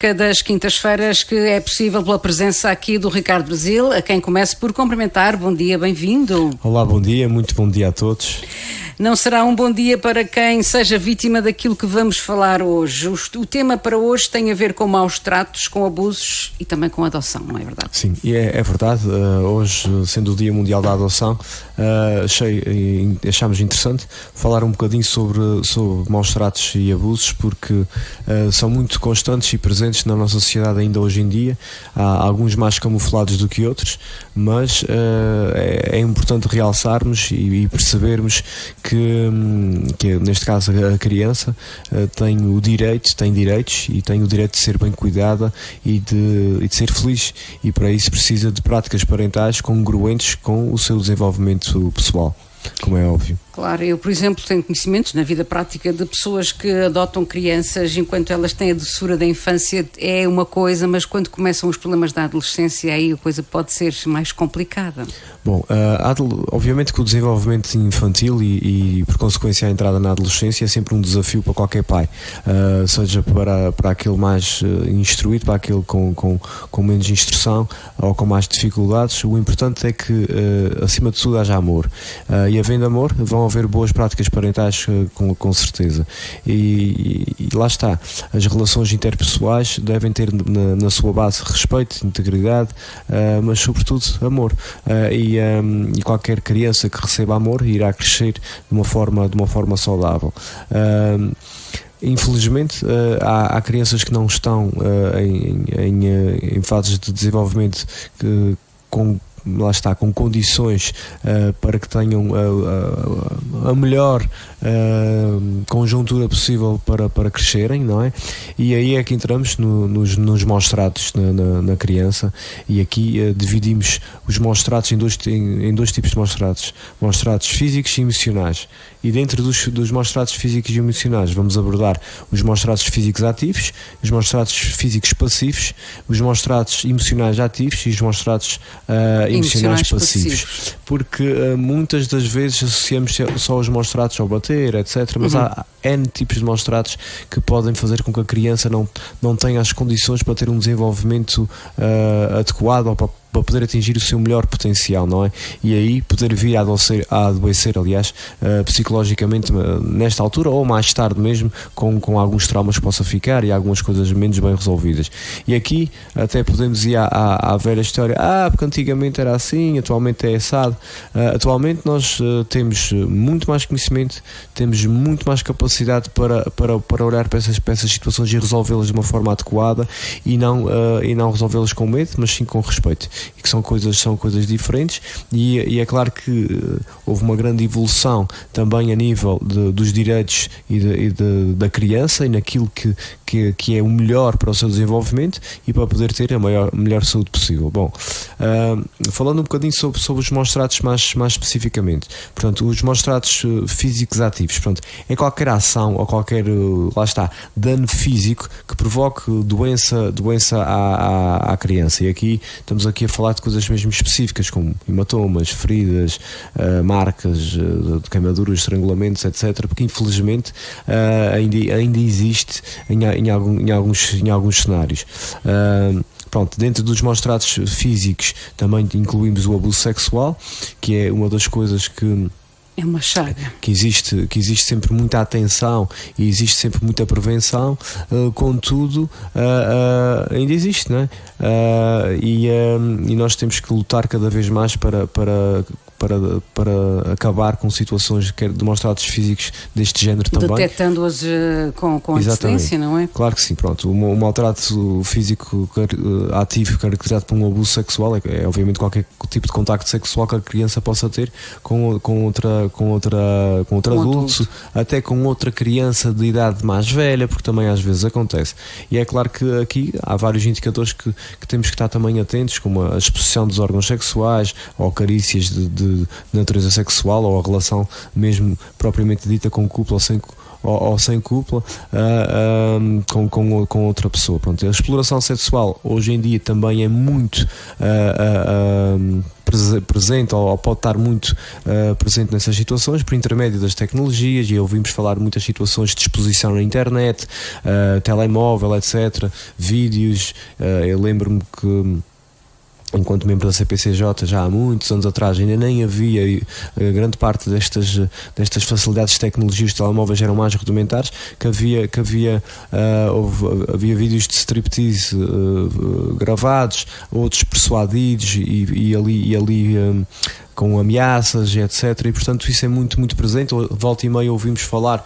Das quintas-feiras que é possível pela presença aqui do Ricardo Brasil, a quem começo por cumprimentar. Bom dia, bem-vindo. Olá, bom dia, muito bom dia a todos. Não será um bom dia para quem seja vítima daquilo que vamos falar hoje. O tema para hoje tem a ver com maus tratos, com abusos e também com adoção, não é verdade? Sim, e é verdade. Hoje, sendo o Dia Mundial da Adoção, achámos interessante falar um bocadinho sobre maus tratos e abusos, porque são muito constantes e presentes na nossa sociedade ainda hoje em dia. Há alguns mais camuflados do que outros, mas é importante realçarmos e percebermos que neste caso a criança tem direitos e tem o direito de ser bem cuidada e de ser feliz, e para isso precisa de práticas parentais congruentes com o seu desenvolvimento pessoal, como é óbvio. Claro, eu, por exemplo, tenho conhecimentos na vida prática de pessoas que adotam crianças enquanto elas têm a doçura da infância, é uma coisa, mas quando começam os problemas da adolescência, aí a coisa pode ser mais complicada. Bom, obviamente que o desenvolvimento infantil e por consequência a entrada na adolescência é sempre um desafio para qualquer pai, seja para aquele mais instruído, para aquele com menos instrução ou com mais dificuldades. O importante é que acima de tudo haja amor, e havendo amor vão haver boas práticas parentais, com certeza, e lá está, as relações interpessoais devem ter na sua base respeito, integridade, mas sobretudo amor, e qualquer criança que receba amor irá crescer de uma forma saudável. Infelizmente há crianças que não estão em fases de desenvolvimento com condições para que tenham a melhor conjuntura possível para crescerem, não é? E aí é que entramos nos maus tratos na criança, e aqui dividimos os maus tratos em dois tipos de maus tratos físicos e emocionais. E dentro dos maus tratos físicos e emocionais vamos abordar os maus tratos físicos ativos, os maus tratos físicos passivos, os maus tratos emocionais ativos e os maus tratos emocionais passivos. Porque muitas das vezes associamos só os maus tratos ao bater, etc. Mas há N tipos de maus tratos que podem fazer com que a criança não tenha as condições para ter um desenvolvimento adequado ou para poder atingir o seu melhor potencial, não é? E aí poder vir a adoecer, aliás, psicologicamente nesta altura ou mais tarde mesmo, com alguns traumas que possa ficar e algumas coisas menos bem resolvidas. E aqui até podemos ir à velha história, porque antigamente era assim, atualmente é assado. Atualmente nós temos muito mais conhecimento, temos muito mais capacidade para olhar para essas situações e resolvê-las de uma forma adequada, e não resolvê-las com medo, mas sim com respeito. E que são coisas diferentes, e é claro que houve uma grande evolução também a nível dos direitos da criança e naquilo que é o melhor para o seu desenvolvimento e para poder ter a melhor saúde possível. Bom, falando um bocadinho sobre os maus tratos mais especificamente, portanto, os maus tratos físicos ativos, portanto, é qualquer ação ou qualquer, lá está, dano físico que provoque doença à criança, e aqui estamos a falar de coisas mesmo específicas, como hematomas, feridas, marcas de queimaduras, estrangulamentos, etc., porque infelizmente ainda existe em alguns cenários. Pronto, dentro dos maus tratos físicos também incluímos o abuso sexual, que é uma das coisas que é uma chaga. Que existe sempre muita atenção e existe sempre muita prevenção, contudo, ainda existe, não é? E nós temos que lutar cada vez mais para acabar com situações de maus tratos físicos deste género também. Detectando-as com antecedência, não é? Claro que sim, pronto. O maltrato físico ativo caracterizado por um abuso sexual é obviamente qualquer tipo de contacto sexual que a criança possa ter com outro adulto, até com outra criança de idade mais velha, porque também às vezes acontece. E é claro que aqui há vários indicadores que temos que estar também atentos, como a exposição dos órgãos sexuais ou carícias de natureza sexual, ou a relação mesmo propriamente dita com cúpula ou sem cúpula, com outra pessoa. Pronto, a exploração sexual hoje em dia também é muito presente ou pode estar muito presente nessas situações por intermédio das tecnologias, e ouvimos falar de muitas situações de exposição na internet, telemóvel, etc., vídeos. Eu lembro-me que, enquanto membro da CPCJ, já há muitos anos atrás, ainda nem havia grande parte destas facilidades de tecnologias. Os telemóveis eram mais rudimentares, que havia vídeos de striptease gravados, outros persuadidos e ali com ameaças, etc. E portanto isso é muito, muito presente. Volta e meia ouvimos falar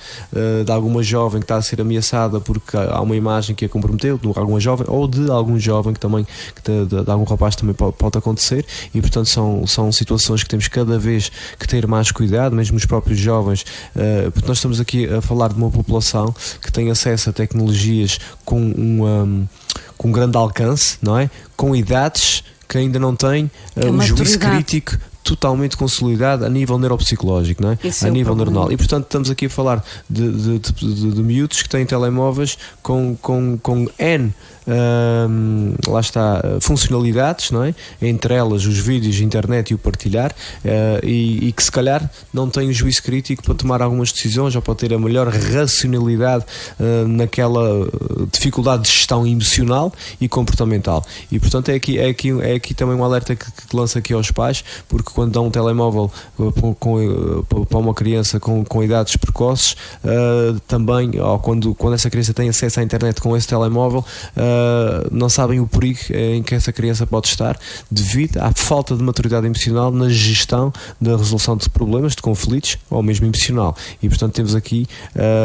de alguma jovem que está a ser ameaçada porque há uma imagem que a comprometeu, de alguma jovem, ou de algum jovem de algum rapaz também pode acontecer. E portanto são situações que temos cada vez que ter mais cuidado, mesmo os próprios jovens, porque nós estamos aqui a falar de uma população que tem acesso a tecnologias com um grande alcance, não é? Com idades que ainda não têm o juízo crítico totalmente consolidado a nível neuropsicológico, não é? Esse a nível problema. neuronal. E portanto estamos aqui a falar de miúdos que têm telemóveis com N lá está, funcionalidades, não é? Entre elas os vídeos, a internet e o partilhar, e que se calhar não têm o juízo crítico para tomar algumas decisões ou para ter a melhor racionalidade naquela dificuldade de gestão emocional e comportamental. E portanto é aqui também um alerta que lança aqui aos pais, porque quando dão um telemóvel para uma criança com idades precoces, também, ou quando essa criança tem acesso à internet com esse telemóvel, não sabem o perigo em que essa criança pode estar devido à falta de maturidade emocional na gestão da resolução de problemas, de conflitos ou mesmo emocional. E portanto temos aqui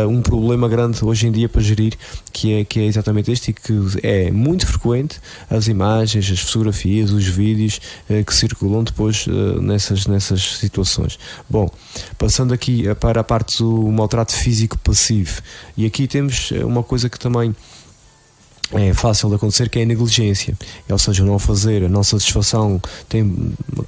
um problema grande hoje em dia para gerir, que é exatamente este, e que é muito frequente: as imagens, as fotografias, os vídeos que circulam depois nessas situações. Bom, passando aqui para a parte do maltrato físico passivo, e aqui temos uma coisa que também é fácil de acontecer, que é a negligência, ou seja, o não fazer, a não satisfação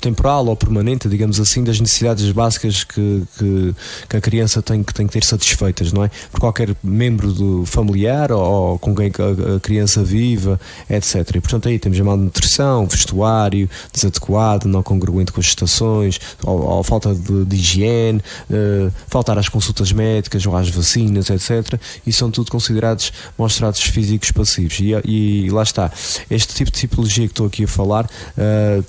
temporal ou permanente, digamos assim, das necessidades básicas que a criança tem que ter satisfeitas, não é? Por qualquer membro do familiar ou com quem a criança viva, etc. E portanto aí temos a malnutrição, vestuário desadequado, não congruente com as estações, ou falta de higiene, faltar às consultas médicas ou às vacinas, etc. E são tudo considerados maus-tratos físicos passivos. E lá está, este tipo de tipologia que estou aqui a falar é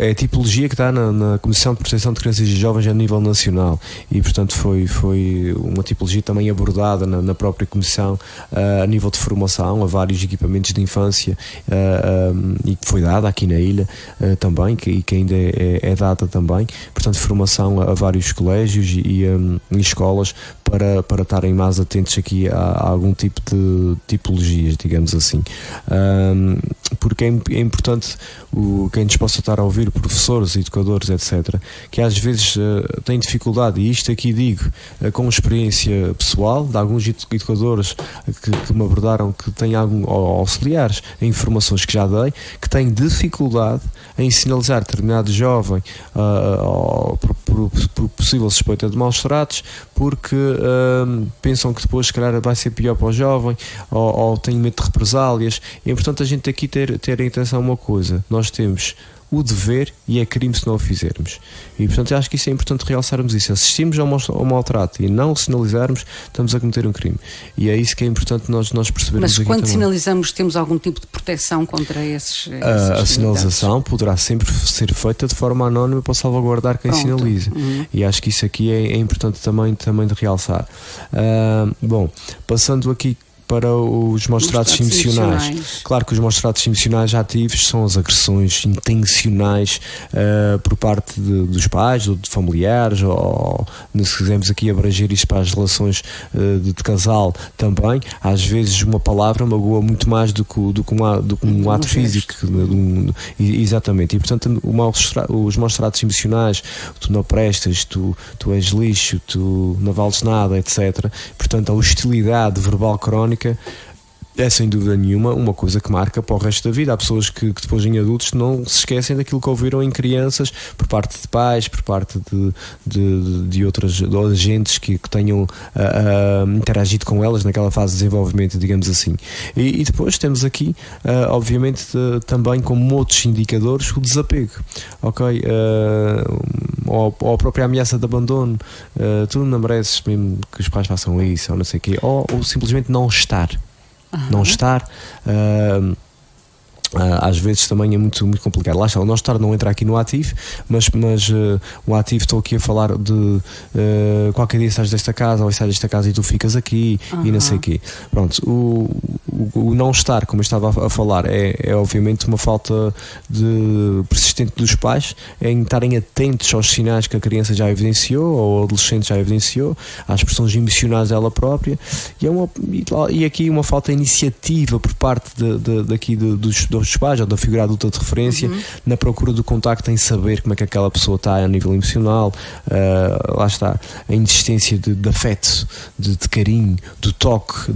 a tipologia que está na Comissão de Proteção de Crianças e Jovens a nível nacional, e portanto foi uma tipologia também abordada na própria Comissão a nível de formação a vários equipamentos de infância, e que foi dada aqui na ilha também, e que ainda é dada também, portanto formação a vários colégios e escolas para estarem mais atentos aqui a algum tipo de tipologias, digamos assim, porque é importante quem nos possa estar a ouvir, professores, educadores, etc., que às vezes têm dificuldade, e isto aqui digo com experiência pessoal de alguns educadores que me abordaram, que têm auxiliares em informações que já dei, que têm dificuldade em sinalizar determinado jovem por possível suspeita de maus tratos, porque pensam que depois se calhar vai ser pior para o jovem, ou têm medo de represálias. E portanto a gente tem que ter em atenção uma coisa: nós temos o dever e é crime se não o fizermos. E portanto eu acho que isso é importante realçarmos isso. Assistimos ao maltrato e não o sinalizarmos, estamos a cometer um crime. E é isso que é importante nós percebermos. Mas aqui quando também sinalizamos, temos algum tipo de proteção contra esses a sinalização poderá sempre ser feita de forma anónima para salvaguardar quem sinaliza. E acho que isso aqui é importante também de realçar. Bom, passando aqui para os maus-tratos emocionais. Claro que os maus-tratos emocionais ativos são as agressões intencionais por parte dos pais ou de familiares, ou se quisermos aqui abranger isto para as relações de casal também. Às vezes uma palavra magoa muito mais do que um ato físico. Exatamente. E portanto os maus-tratos emocionais: tu não prestas, tu és lixo, tu não vales nada, etc. Portanto a hostilidade verbal crónica É sem dúvida nenhuma uma coisa que marca para o resto da vida. Há pessoas que depois em adultos não se esquecem daquilo que ouviram em crianças, por parte de pais, por parte de outras agentes que tenham interagido com elas naquela fase de desenvolvimento, digamos assim. E depois temos aqui, obviamente, também como outros indicadores, o desapego, ok? Ou a própria ameaça de abandono, tu não mereces mesmo que os pais façam isso, ou não sei o quê, ou simplesmente não estar. Não estar, às vezes também é muito, muito complicado. Lá está, o não estar não entra aqui no ativo, mas o ativo, estou aqui a falar de qualquer dia estás desta casa ou estás desta casa e tu ficas aqui e não sei o quê. Pronto, o não estar, como eu estava a falar, é obviamente uma falta persistente dos pais em estarem atentos aos sinais que a criança já evidenciou ou o adolescente já evidenciou, às expressões emocionais dela própria, e aqui uma falta de iniciativa por parte dos pais ou da figura adulta de referência na procura do contacto, em saber como é que aquela pessoa está a nível emocional. Lá está, a insistência de afeto, de carinho, do toque,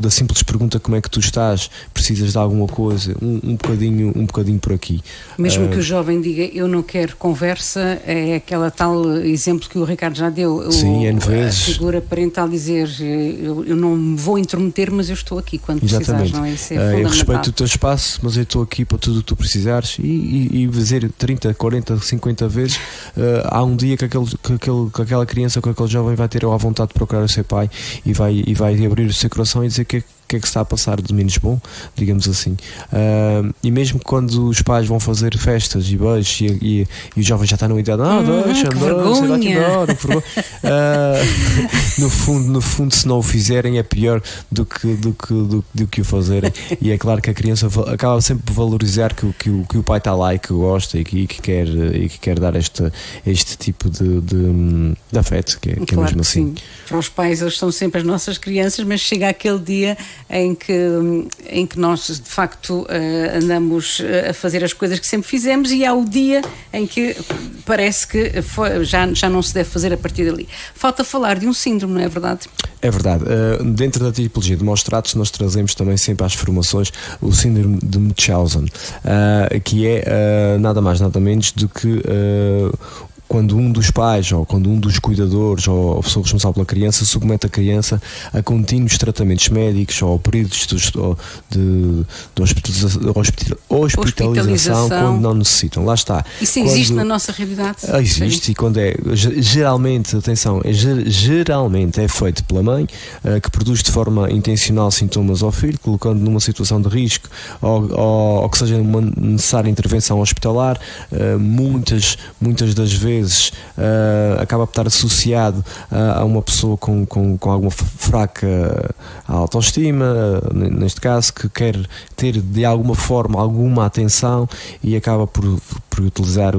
da simples pergunta: como é que tu estás, precisas de alguma coisa, um bocadinho por aqui. Mesmo que o jovem diga eu não quero conversa, é aquela tal exemplo que o Ricardo já deu. Sim, a figura parental dizer eu não me vou intrometer, mas eu estou aqui quando precisares, não é? Isso é fundamental. Eu respeito o teu espaço, mas eu estou aqui para tudo o que tu precisares, e dizer 30, 40, 50 vezes, há um dia que aquela criança, que aquele jovem vai ter a vontade de procurar o seu pai e vai abrir o seu coração e dizer que é que se está a passar de menos bom, digamos assim. E mesmo quando os pais vão fazer festas e beijos e o jovem já está numa idade, deixa no fundo, se não o fizerem, é pior do que o fazerem. E é claro que a criança acaba sempre por valorizar que o pai está lá e que gosta e que quer dar este tipo de afeto, que é mesmo assim. Sim. Para os pais, eles são sempre as nossas crianças, mas chega aquele dia em que nós de facto andamos a fazer as coisas que sempre fizemos, e há o dia em que parece que já não se deve fazer a partir dali. Falta falar de um síndrome, não é verdade? É verdade. Dentro da tipologia de maus-tratos, nós trazemos também sempre às formações o síndrome de Munchausen, que é nada mais nada menos do que quando um dos pais ou quando um dos cuidadores ou a pessoa responsável pela criança submete a criança a contínuos tratamentos médicos ou períodos de hospitalização quando não necessitam. Lá está. Isso existe na nossa realidade? Existe. Sim. E quando geralmente, atenção, geralmente é feito pela mãe, que produz de forma intencional sintomas ao filho, colocando numa situação de risco ou que seja uma necessária intervenção hospitalar. Muitas das vezes acaba por estar associado a uma pessoa com alguma fraca autoestima, neste caso, que quer ter de alguma forma alguma atenção e acaba por utilizar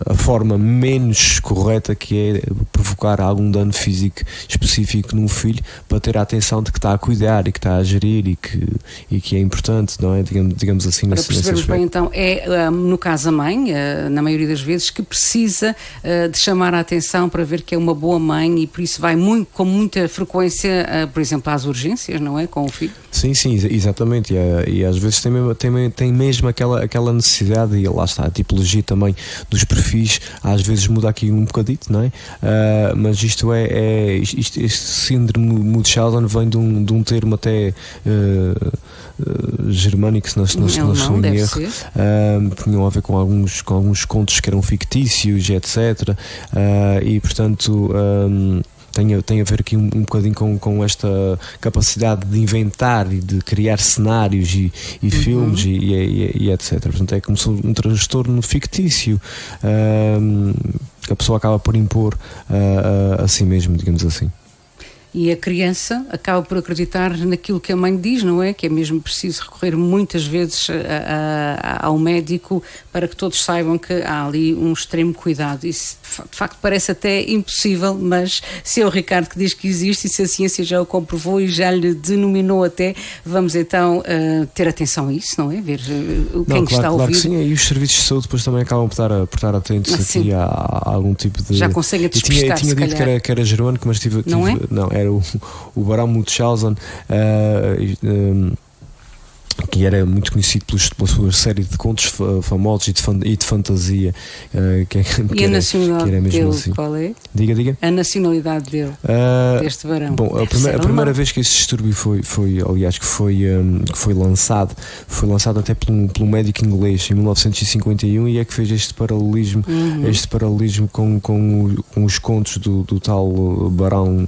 a forma menos correta, que é provocar algum dano físico específico num filho, para ter a atenção de que está a cuidar e que está a gerir e que é importante, não é? Digamos assim. Para percebermos bem, então, no caso a mãe, na maioria das vezes, que precisa de chamar a atenção para ver que é uma boa mãe, e por isso vai com muita frequência, por exemplo, às urgências, não é? Com o filho. Sim, exatamente. E às vezes tem mesmo aquela necessidade, e lá está, a tipologia também dos perfis, às vezes muda aqui um bocadito, não é? Mas isto este síndrome de Munchausen vem de um termo até germânico, se não estou em erro. Tinham a ver com alguns contos que eram fictícios, etc. E portanto tem a ver aqui um bocadinho com esta capacidade de inventar e de criar cenários e filmes e etc. Portanto, é como se um transtorno fictício que a pessoa acaba por impor a si mesmo, digamos assim. E a criança acaba por acreditar naquilo que a mãe diz, não é? Que é mesmo preciso recorrer muitas vezes ao médico para que todos saibam que há ali um extremo cuidado. Isso de facto parece até impossível, mas se é o Ricardo que diz que existe e se a ciência já o comprovou e já lhe denominou até, vamos então ter atenção a isso, não é? Ver quem está a ouvir. Claro que sim, e os serviços de saúde depois também acabam por estar atentos aqui a algum tipo de... Já conseguem despistar, Eu tinha dito que era germânico, mas tive... Não é? Não, é era o Barão Munchausen, que era muito conhecido pela sua série de contos famosos e de fantasia, e a nacionalidade era mesmo dele, assim. qual é? Diga. A nacionalidade dele, deste barão. Bom, a primeira vez que esse distúrbio foi lançado até por um médico inglês em 1951, e é que fez este paralelismo com os contos do tal Barão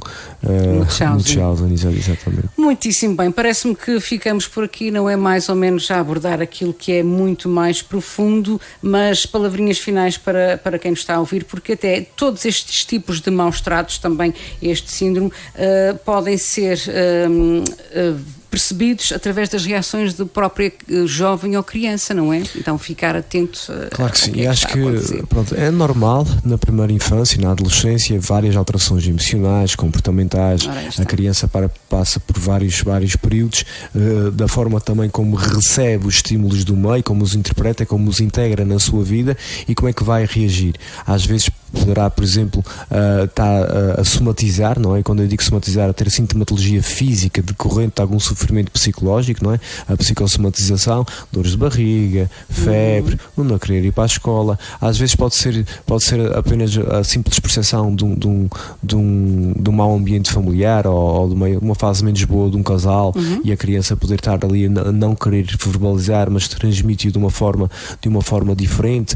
Munchausen, exatamente. Muitíssimo bem, parece-me que ficamos por aqui, não é mais ou menos a abordar aquilo que é muito mais profundo, mas palavrinhas finais para quem nos está a ouvir, porque até todos estes tipos de maus-tratos, também este síndrome, podem ser percebidos através das reações do próprio jovem ou criança, não é? Então ficar atento. Claro que sim, e acho que é normal na primeira infância e na adolescência várias alterações emocionais, comportamentais. A criança passa por vários períodos, da forma também como recebe os estímulos do meio, como os interpreta, como os integra na sua vida e como é que vai reagir. Às vezes poderá, por exemplo, estar a somatizar, não é? Quando eu digo somatizar, a ter sintomatologia física decorrente de algum sofrimento psicológico, não é? A psicossomatização, dores de barriga, febre, não querer ir para a escola. Às vezes pode ser apenas a simples percepção de um mau ambiente familiar, ou de uma fase menos boa de um casal, e a criança poder estar ali a não querer verbalizar, mas transmitir de uma forma diferente.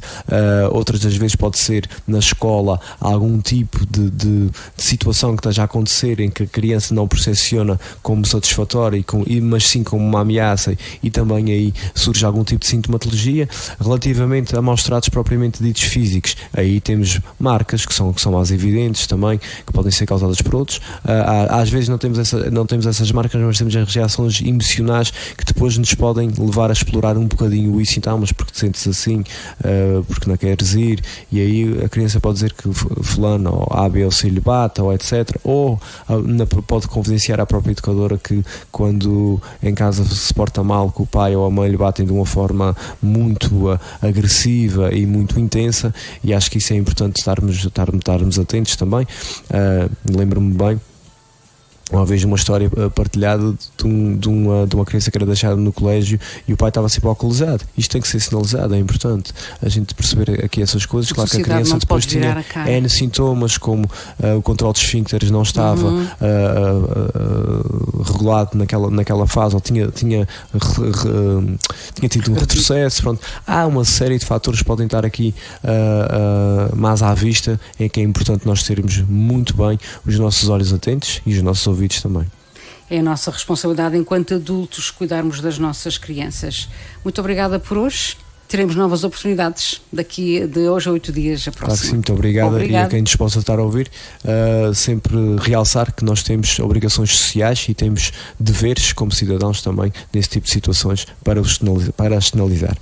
Outras das vezes pode ser na escola algum tipo de situação que esteja a acontecer em que a criança não percepciona como satisfatória, mas sim como uma ameaça, e também aí surge algum tipo de sintomatologia. Relativamente a maus-tratos propriamente ditos físicos, aí temos marcas que são mais evidentes também, que podem ser causadas por outros. Às vezes não temos essas marcas, mas temos as reações emocionais que depois nos podem levar a explorar um bocadinho isso. Então, mas porque te sentes assim, porque não queres ir, e aí a criança pode dizer que fulano ou A, B ou C lhe bata, ou etc. Ou pode confidenciar à própria educadora que quando em casa se porta mal, que o pai ou a mãe lhe batem de uma forma muito agressiva e muito intensa, e acho que isso é importante estarmos atentos também. Lembro-me bem uma vez uma história partilhada de uma criança que era deixada no colégio e o pai estava sempre alcoolizado. Isto tem que ser sinalizado, é importante a gente perceber aqui essas coisas. Claro que a criança depois tinha sintomas como o controle de esfíncteres não estava regulado naquela fase, ou tinha tido um retrocesso. Pronto. Há uma série de fatores que podem estar aqui mais à vista, em que é importante nós termos muito bem os nossos olhos atentos e os nossos ouvidos também. É a nossa responsabilidade enquanto adultos cuidarmos das nossas crianças. Muito obrigada por hoje. Teremos novas oportunidades daqui de hoje a 8 dias a próxima. Claro que sim, muito obrigada. E a quem nos possa estar a ouvir, sempre realçar que nós temos obrigações sociais e temos deveres como cidadãos também nesse tipo de situações para as sinalizar.